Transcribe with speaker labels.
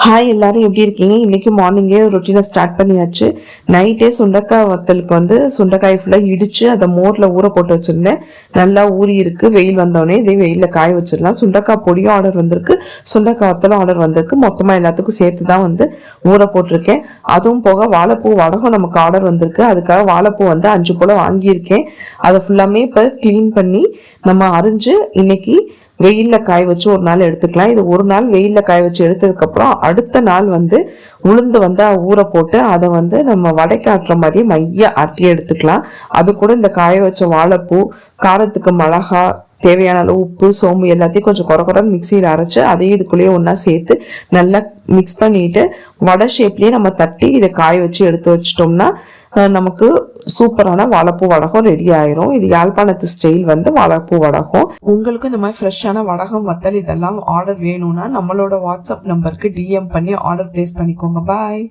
Speaker 1: Hi எல்லாரும் எப்படி இருக்கீங்க? இன்னைக்கு மார்னிங்கே ரொட்டீனை ஸ்டார்ட் பண்ணியாச்சு. நைட்டே சுண்டக்காய் வத்தலுக்கு சுண்டைக்காய் ஃபுல்லாக இடிச்சு அதை மோரில் ஊற போட்டு வச்சிருந்தேன். நல்லா ஊறி இருக்கு. வெயில் வந்தோடனே இதே வெயிலில் காய வச்சிடலாம். சுண்டக்காய் பொடியும் ஆர்டர் வந்திருக்கு, சுண்டக்காய் வத்தலும் ஆர்டர் வந்திருக்கு. மொத்தமாக எல்லாத்துக்கும் சேர்த்து தான் ஊற போட்டிருக்கேன். அதுவும் போக வாழைப்பூ வடகம் நமக்கு ஆர்டர் வந்திருக்கு. அதுக்காக வாழைப்பூ 5 போல வாங்கியிருக்கேன். அதை ஃபுல்லாமே இப்போ க்ளீன் பண்ணி நம்ம அரிஞ்சு இன்னைக்கு வெயிலில் காய வச்சு ஒரு நாள் எடுத்துக்கலாம். இது ஒரு நாள் வெயிலில் காய வச்சு எடுத்ததுக்கப்புறம் அடுத்த நாள் உளுந்து ஊற போட்டு அதை நம்ம வடைக்கு ஆட்டுற மாதிரி மைய ஆட்டி எடுத்துக்கலாம். அது கூட இந்த காய வச்ச வாழைப்பூ, காரத்துக்கு மிளகா, தேவையான அளவு உப்பு, சோம்பு எல்லாத்தையும் கொஞ்சம் குறைன்னு மிக்சியில் அரைச்சு அதையும் இதுக்குள்ளேயே ஒன்றா சேர்த்து நல்லா மிக்ஸ் பண்ணிட்டு வடை ஷேப்லேயே நம்ம தட்டி இதை காய வச்சு எடுத்து வச்சிட்டோம்னா நமக்கு சூப்பரான வாழைப்பூ வடகம் ரெடி ஆயிரும். இது யாழ்ப்பாணத்து ஸ்டைல் வாழைப்பூ வடகம். உங்களுக்கு இந்த மாதிரி ஃப்ரெஷ்ஷான வடகம் வத்தல் இதெல்லாம் ஆர்டர் வேணும்னா நம்மளோட வாட்ஸ்அப் நம்பருக்கு DM பண்ணி ஆர்டர் பிளேஸ் பண்ணிக்கோங்க. பாய்.